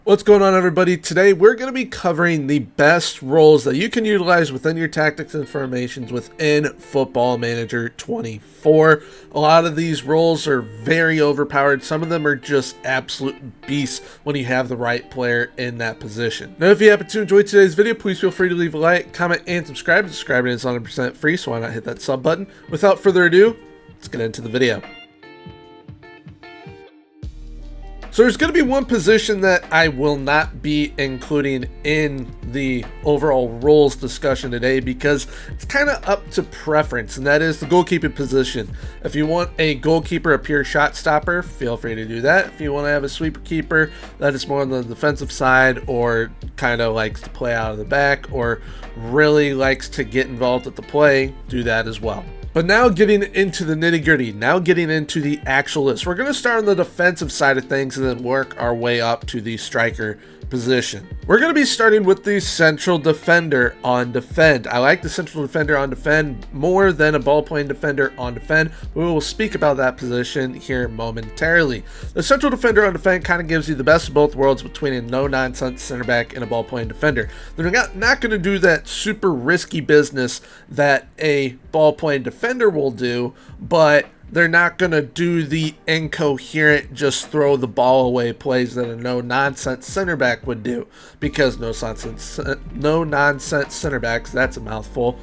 What's going on, everybody? Today we're going to be covering the best roles that you can utilize within your tactics and formations within Football Manager 24. A lot of these roles are very overpowered. Some of them are just absolute beasts when you have the right player in that position. Now, if you happen to enjoy today's video, please feel free to leave a like, comment, and subscribe. Subscribing is 100% free, so why not hit that sub button? Without further ado, let's get into the video. So there's going to be one position that I will not be including in the overall roles discussion today because it's kind of up to preference, and that is the goalkeeping position. If you want a goalkeeper, a pure shot stopper, feel free to do that. If you want to have a sweeper keeper that is more on the defensive side or kind of likes to play out of the back or really likes to get involved at the play, do that as well. But now getting into the nitty-gritty, now getting into the actual list. We're going to start on the defensive side of things and then work our way up to the striker position. We're going to be starting with the central defender on defend. I like the central defender on defend more than a ball-playing defender on defend. We will speak about that position here momentarily. The central defender on defend kind of gives you the best of both worlds between a no-nonsense center back and a ball-playing defender. They're not going to do that super risky business that a ball-playing defender will do, but they're not going to do the incoherent, just throw the ball away plays that a no-nonsense center back would do. Because no-nonsense center backs, that's a mouthful,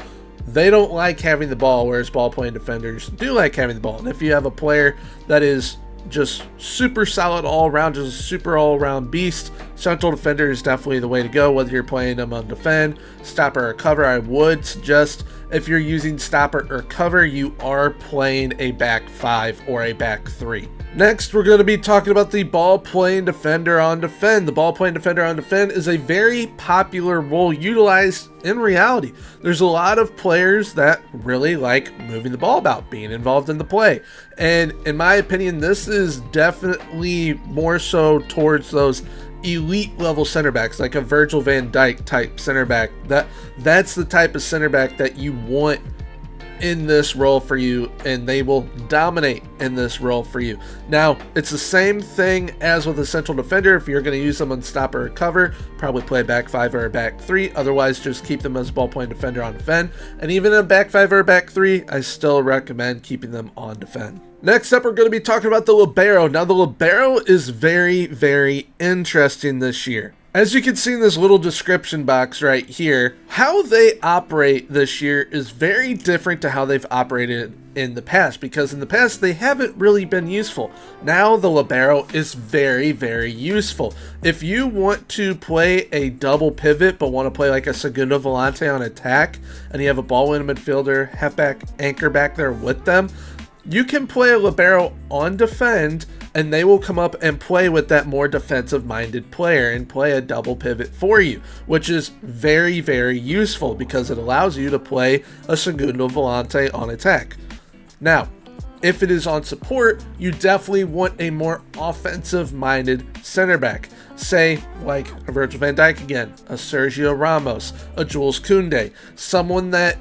they don't like having the ball, whereas ball-playing defenders do like having the ball. And if you have a player that is just super solid all around, just a super all around beast, central defender is definitely the way to go. Whether you're playing them on defend, stopper, or cover, I would suggest if you're using stopper or cover, you are playing a back five or a back three. Next, we're going to be talking about the ball-playing defender on defend. The ball-playing defender on defend is a very popular role utilized in reality. There's a lot of players that really like moving the ball about, being involved in the play. And in my opinion, this is definitely more so towards those elite level center backs, like a Virgil van Dijk type center back. That's the type of center back that you want in this role for you, and they will dominate in this role for you. Now, it's the same thing as with a central defender. If you're going to use them on stopper or cover, probably play a back five or a back three. Otherwise, just keep them as a ball-playing defender on defend. And even in a back five or a back three, I still recommend keeping them on defend. Next up, we're going to be talking about the libero. Now, the libero is very, very interesting this year. As you can see in this little description box right here, how they operate this year is very different to how they've operated in the past, because in the past they haven't really been useful. Now the libero is very, very useful. If you want to play a double pivot but want to play like a segundo volante on attack, and you have a ball-winning midfielder, halfback, anchor back there with them, you can play a libero on defend, and they will come up and play with that more defensive-minded player and play a double pivot for you, which is very, very useful because it allows you to play a segundo volante on attack. Now, if it is on support, you definitely want a more offensive-minded center back. Say, like a Virgil van Dijk again, a Sergio Ramos, a Jules Koundé, someone that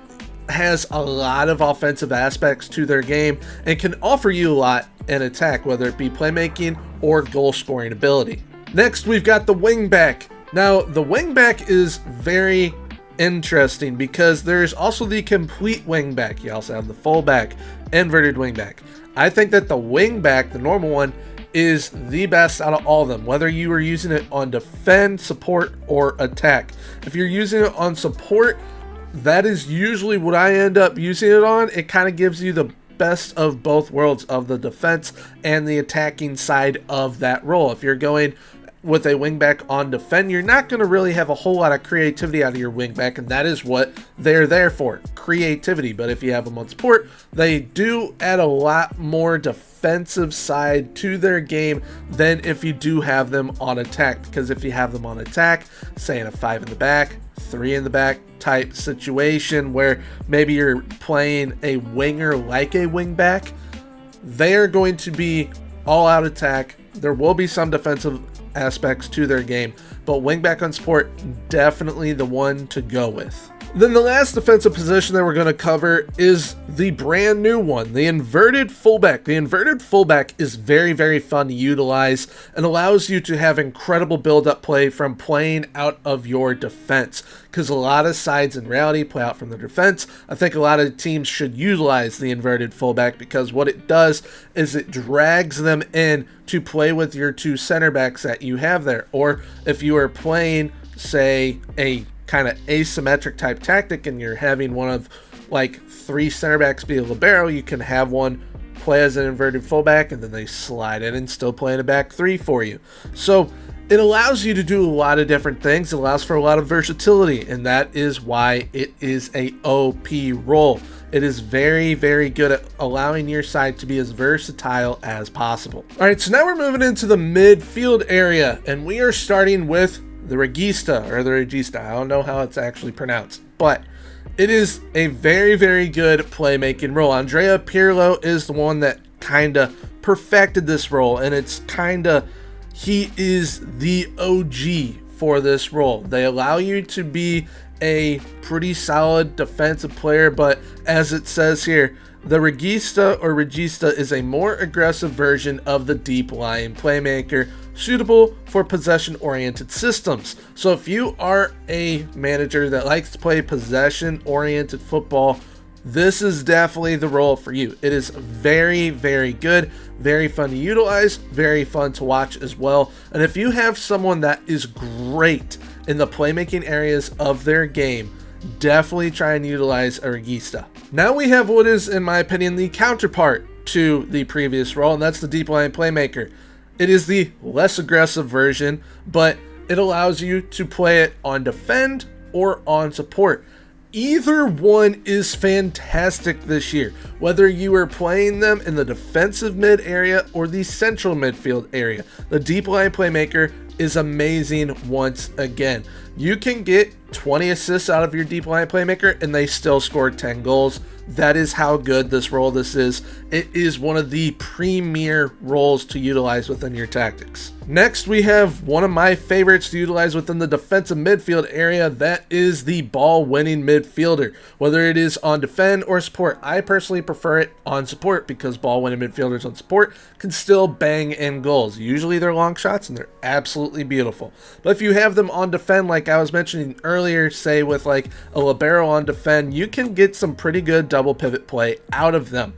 has a lot of offensive aspects to their game and can offer you a lot in attack, whether it be playmaking or goal scoring ability. Next, we've got the wing back. Now, the wing back is very interesting because there's also the complete wing back. You also have the full back, inverted wing back. I think that the wing back, the normal one, is the best out of all of them, whether you are using it on defend, support, or attack. If you're using it on support, that is usually what I end up using it on. It kind of gives you the best of both worlds of the defense and the attacking side of that role. If you're going with a wingback on defend, you're not going to really have a whole lot of creativity out of your wingback, and that is what they're there for, creativity. But if you have them on support, they do add a lot more defensive side to their game than if you do have them on attack. Because if you have them on attack, say in a 5 in the back, 3 in the back type situation where maybe you're playing a winger like a wingback, they are going to be all out attack. There will be some defensive aspects to their game, but wingback on support, definitely the one to go with. Then the last defensive position that we're going to cover is the brand new one, the inverted fullback. The inverted fullback is very, very fun to utilize and allows you to have incredible build-up play from playing out of your defense, because a lot of sides in reality play out from the defense. I think a lot of teams should utilize the inverted fullback because what it does is it drags them in to play with your two center backs that you have there. Or if you are playing, say, a kind of asymmetric type tactic and you're having one of like three center backs be a libero, you can have one play as an inverted fullback and then they slide in and still play in a back three for you. So it allows you to do a lot of different things. It allows for a lot of versatility, and that is why it is a OP role. It is very, very good at allowing your side to be as versatile as possible. All right, so now we're moving into the midfield area, and we are starting with the regista, or the regista. I don't know how it's actually pronounced, but it is a very, very good playmaking role. Andrea Pirlo is the one that kind of perfected this role, and it's he is the OG for this role. They allow you to be a pretty solid defensive player, but as it says here, the regista or regista is a more aggressive version of the deep lying playmaker, suitable for possession-oriented systems. So if you are a manager that likes to play possession-oriented football, this is definitely the role for you. It is very, very good, very fun to utilize, very fun to watch as well. And if you have someone that is great in the playmaking areas of their game, definitely try and utilize a regista. Now we have what is, in my opinion, the counterpart to the previous role, and that's the deep line playmaker. It is the less aggressive version, but it allows you to play it on defend or on support. Either one is fantastic this year, whether you are playing them in the defensive mid area or the central midfield area. The deep line playmaker is amazing once again. You can get 20 assists out of your deep line playmaker and they still scored 10 goals. That is how good this role this is. It is one of the premier roles to utilize within your tactics. Next, we have one of my favorites to utilize within the defensive midfield area. That is the ball-winning midfielder. Whether it is on defend or support, I personally prefer it on support because ball-winning midfielders on support can still bang in goals. Usually they're long shots and they're absolutely beautiful. But if you have them on defend, like I was mentioning earlier, say with like a libero on defend, you can get some pretty good double pivot play out of them.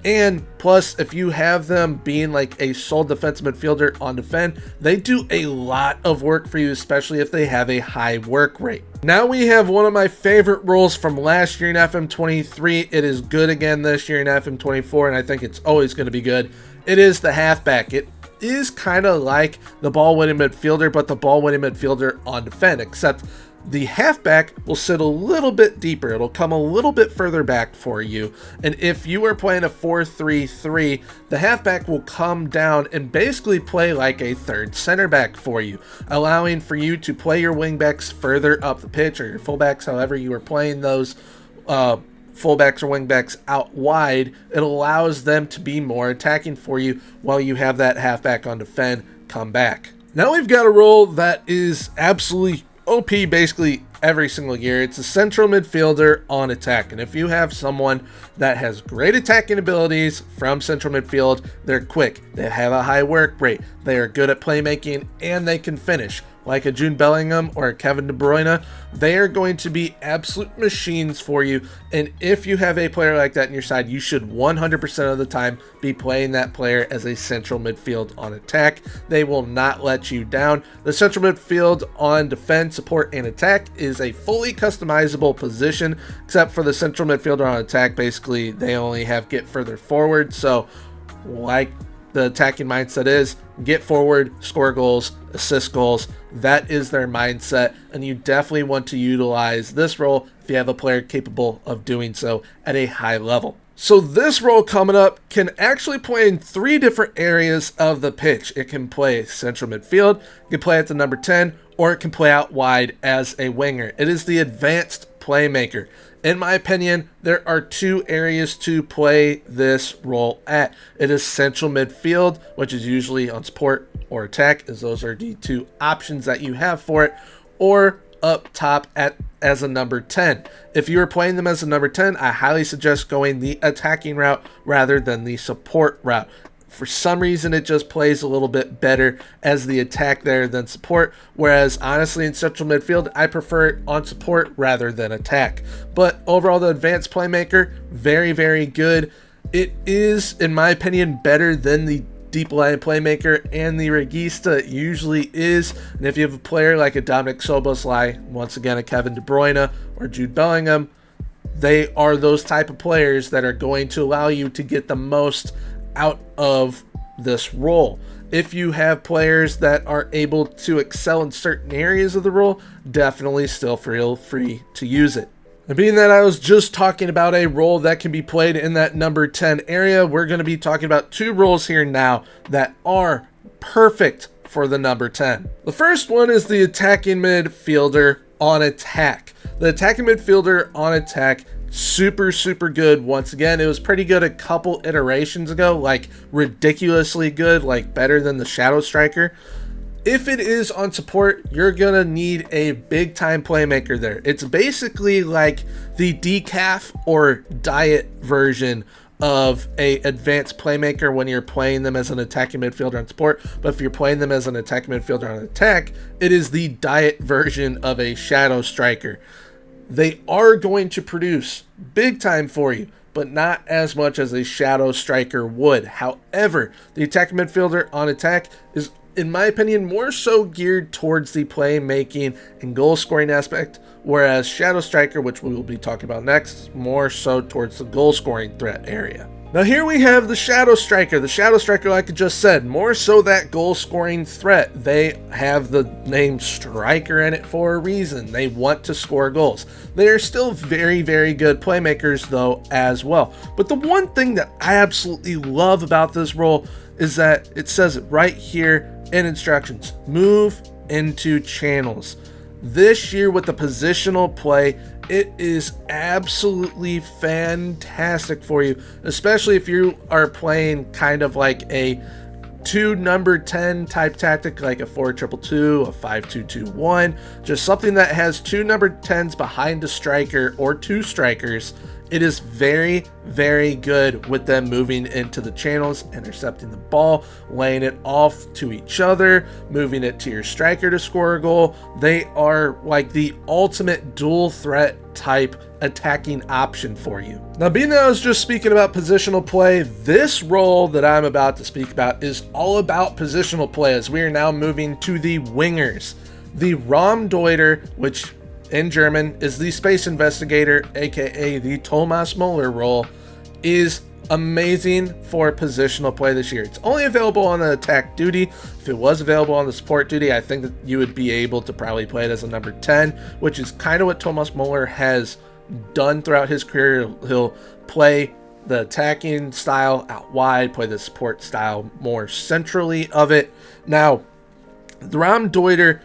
And plus, if you have them being like a sole defensive midfielder on defend, they do a lot of work for you, especially if they have a high work rate. Now we have one of my favorite roles from last year in FM23. It is good again this year in FM24, and I think it's always going to be good. It is the halfback. It is kind of like the ball-winning midfielder, but the ball-winning midfielder on defend, except the halfback will sit a little bit deeper. It'll come a little bit further back for you. And if you are playing a 4-3-3, the halfback will come down and basically play like a third center back for you, allowing for you to play your wingbacks further up the pitch, or your fullbacks, however you are playing those fullbacks or wingbacks out wide. It allows them to be more attacking for you while you have that halfback on defend come back. Now we've got a role that is absolutely OP basically every single year. It's a central midfielder on attack, and if you have someone that has great attacking abilities from central midfield, they're quick, they have a high work rate, they are good at playmaking, and they can finish. Like a Jude Bellingham or a Kevin De Bruyne, they are going to be absolute machines for you. And if you have a player like that in your side, you should 100% of the time be playing that player as a central midfield on attack. They will not let you down. The central midfield on defense, support, and attack is a fully customizable position, except for the central midfielder on attack. Basically, they only have get further forward. So, like the attacking mindset is, get forward, score goals, assist goals. That is their mindset, and you definitely want to utilize this role if you have a player capable of doing so at a high level. So this role coming up can actually play in 3 different areas of the pitch. It can play central midfield, it can play at the number 10, or it can play out wide as a winger. It is the advanced playmaker. In my opinion, there are 2 areas to play this role at. It is central midfield, which is usually on support or attack, as those are the 2 options that you have for it, or up top as a number 10. If you are playing them as a number 10, I highly suggest going the attacking route rather than the support route. For some reason, it just plays a little bit better as the attack there than support, whereas honestly in central midfield, I prefer it on support rather than attack. But overall, the advanced playmaker, very, very good. It is, in my opinion, better than the deep line playmaker and the regista usually is. And if you have a player like a Dominic Szoboszlai, once again a Kevin De Bruyne or Jude Bellingham, they are those type of players that are going to allow you to get the most out of this role. If you have players that are able to excel in certain areas of the role, definitely still feel free to use it. And being that I was just talking about a role that can be played in that number 10 area, we're going to be talking about two roles here now that are perfect for the number 10. The first one is the attacking midfielder on attack. The attacking midfielder on attack, super good. Once again, it was pretty good a couple iterations ago, like ridiculously good, like better than the shadow striker. If it is on support, you're gonna need a big time playmaker there. It's basically like the decaf or diet version of a advanced playmaker when you're playing them as an attacking midfielder on support. But if you're playing them as an attacking midfielder on attack, it is the diet version of a shadow striker. They are going to produce big time for you, but not as much as a shadow striker would. However, the attacking midfielder on attack is, in my opinion, more so geared towards the playmaking and goal scoring aspect, whereas shadow striker, which we will be talking about next, more so towards the goal scoring threat area. Now here we have the shadow striker. The shadow striker, like I just said, more so that goal scoring threat. They have the name striker in it for a reason. They want to score goals. They are still very, very good playmakers though as well. But the one thing that I absolutely love about this role is that it says it right here in instructions: move into channels. This year with the positional play, it is absolutely fantastic for you, especially if you are playing kind of like a 2 number 10 type tactic, like a 4-2-2, a 5-2-2-1, just something that has 2 number 10s behind a striker or 2 strikers. It is very, very good with them moving into the channels, intercepting the ball, laying it off to each other, moving it to your striker to score a goal. They are like the ultimate dual threat type attacking option for you. Now, being that I was just speaking about positional play, this role that I'm about to speak about is all about positional play, as we are now moving to the wingers. The Raumdeuter, which in German is the space investigator, aka the Thomas Müller role, is amazing for positional play this year. It's only available on the attack duty. If it was available on the support duty, I think that you would be able to probably play it as a number 10, which is kind of what Thomas Müller has done throughout his career. He'll play the attacking style out wide, play the support style more centrally of it. Now, the Raumdeuter,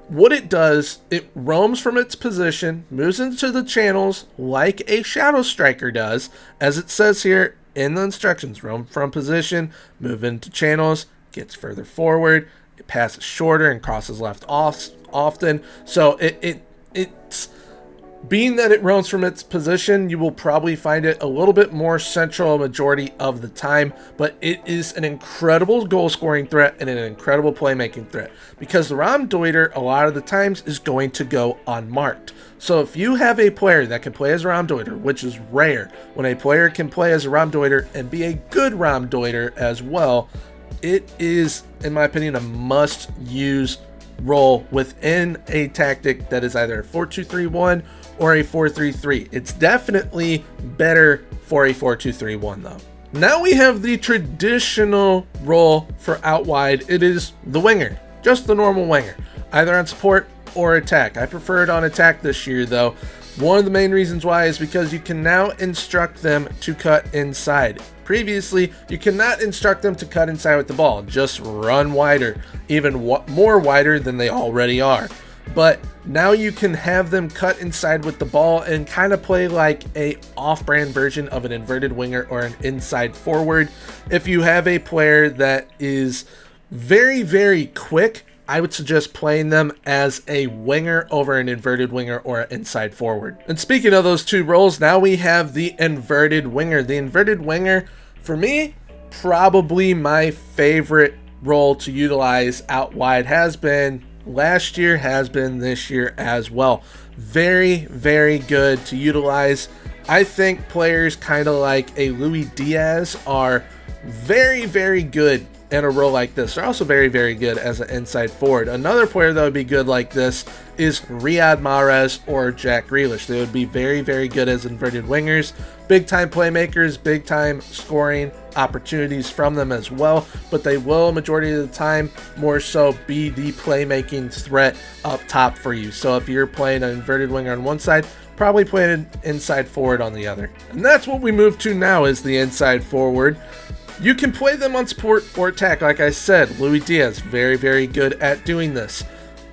what it does, it roams from its position, moves into the channels like a shadow striker does, as it says here in the instructions: roam from position, move into channels, gets further forward, it passes shorter and crosses left often. So it's being that it roams from its position, you will probably find it a little bit more central a majority of the time, but it is an incredible goal scoring threat and an incredible playmaking threat, because the Raumdeuter a lot of the times is going to go unmarked. So if you have a player that can play as a Raumdeuter, which is rare, when a player can play as a Raumdeuter and be a good Raumdeuter as well, it is, in my opinion, a must-use role within a tactic that is either a 4-2-3-1 or a 4-3-3. It's definitely better for a 4-2-3-1 though. Now we have the traditional role for out wide. It is the winger, just the normal winger, either on support or attack. I prefer it on attack this year though. One of the main reasons why is because you can now instruct them to cut inside. Previously, you cannot instruct them to cut inside with the ball, just run wider, even more wider than they already are. But now you can have them cut inside with the ball and kind of play like a off-brand version of an inverted winger or an inside forward. If you have a player that is very, very quick I would suggest playing them as a winger over an inverted winger or an inside forward. And speaking of those two roles, now we have the inverted winger. The inverted winger, for me, probably my favorite role to utilize out wide. Has been last year, has been this year as well. Very, very good to utilize. I think players kind of like a Luis Diaz are very, very good in a role like this. They're also very, very good as an inside forward. Another player that would be good like this is Riyad Mahrez or Jack Grealish. They would be very, very good as inverted wingers. Big time playmakers, big time scoring opportunities from them as well, but they will majority of the time more so be the playmaking threat up top for you. So if you're playing an inverted winger on one side, probably playing an inside forward on the other. And that's what we move to now, is the inside forward. You can play them on support or attack. Like I said, Luis Diaz, very, very good at doing this.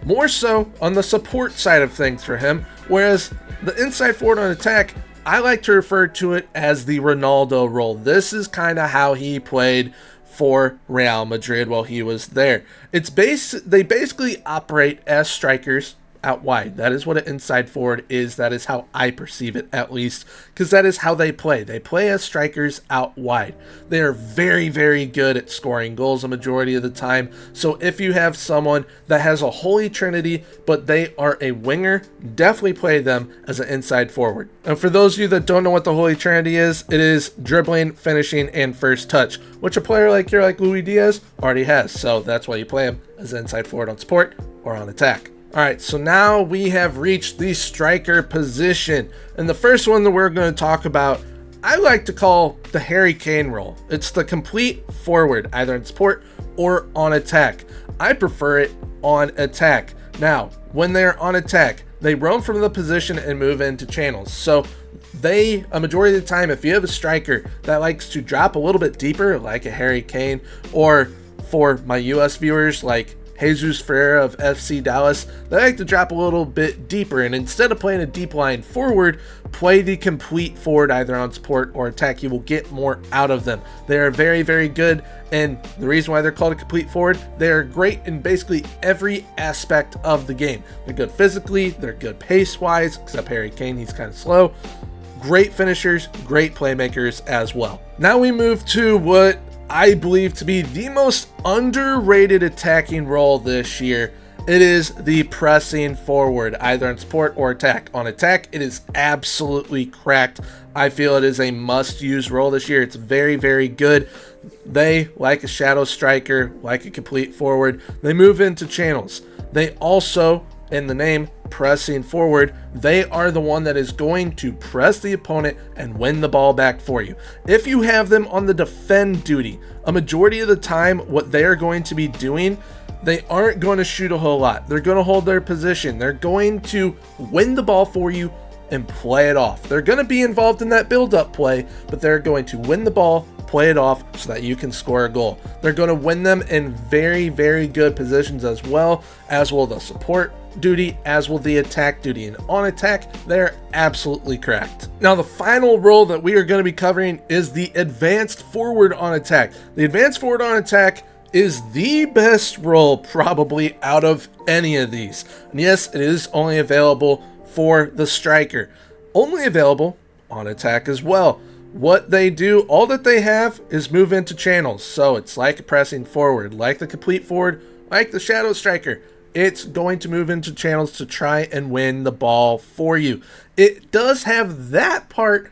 More so on the support side of things for him, whereas the inside forward on attack, I like to refer to it as the Ronaldo role. This is kind of how he played for Real Madrid while he was there. They basically operate as strikers out wide. That is what an inside forward is. That is how I perceive it, at least, because that is how they play. They play as strikers out wide. They are very, very good at scoring goals a majority of the time. So if you have someone that has a holy trinity, but they are a winger, definitely play them as an inside forward. And for those of you that don't know what the holy trinity is, it is dribbling, finishing, and first touch, which a player like Luis Diaz already has. So that's why you play him as an inside forward on support or on attack. All right, so now we have reached the striker position. And the first one that we're going to talk about, I like to call the Harry Kane role. It's the complete forward, either in support or on attack. I prefer it on attack. Now, when they're on attack, they roam from the position and move into channels. So a majority of the time, if you have a striker that likes to drop a little bit deeper, like a Harry Kane, or for my US viewers, like Jesus Ferreira of FC Dallas, they like to drop a little bit deeper, and instead of playing a deep line forward, play the complete forward either on support or attack. You will get more out of them. They are very, very good, and the reason why they're called a complete forward, they are great in basically every aspect of the game. They're good physically, they're good pace-wise, except Harry Kane, he's kind of slow. Great finishers, great playmakers as well. Now we move to what I believe to be the most underrated attacking role this year. It is the pressing forward, either on support or attack. On attack, it is absolutely cracked. I feel it is a must-use role this year. It's very, very good. They, like a shadow striker, like a complete forward, they move into channels. They also, in the name, pressing forward, they are the one that is going to press the opponent and win the ball back for you. If you have them on the defend duty, a majority of the time what they are going to be doing, they aren't going to shoot a whole lot. They're going to hold their position. They're going to win the ball for you and play it off. They're going to be involved in that build-up play, but they're going to win the ball, play it off so that you can score a goal. They're going to win them in very, very good positions as well, as will the support duty, as will the attack duty. And on attack, they're absolutely cracked. Now, the final role that we are going to be covering is the advanced forward on attack. The advanced forward on attack is the best role probably out of any of these. And yes, it is only available for the striker. Only available on attack as well. What they do, all that they have is move into channels. So it's like a pressing forward, like the complete forward, like the shadow striker. It's going to move into channels to try and win the ball for you. It does have that part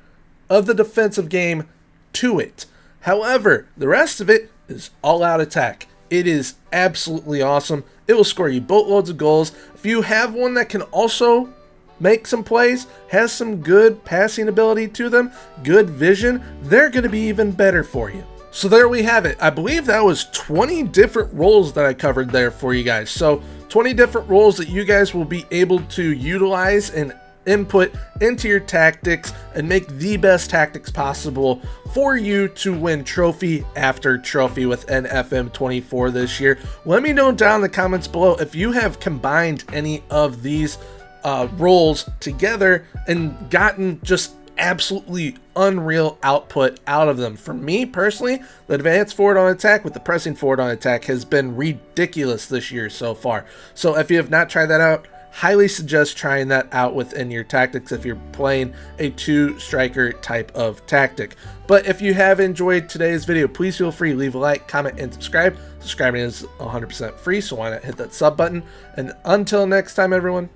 of the defensive game to it. However, the rest of it is all-out attack. It is absolutely awesome. It will score you boatloads of goals. If you have one that can also make some plays, has some good passing ability to them, good vision, they're going to be even better for you. So there we have it. I believe that was 20 different roles that I covered there for you guys. So 20 different roles that you guys will be able to utilize and input into your tactics and make the best tactics possible for you to win trophy after trophy with FM24 this year. Let me know down in the comments below if you have combined any of these roles together and gotten just absolutely unreal output out of them. For me personally, the advanced forward on attack with the pressing forward on attack has been ridiculous this year so far. So if you have not tried that out, highly suggest trying that out within your tactics if you're playing a 2-striker type of tactic. But if you have enjoyed today's video, please feel free to leave a like, comment, and subscribe. Subscribing is 100% free, so why not hit that sub button. And until next time, everyone,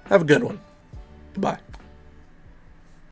have a good one. Goodbye.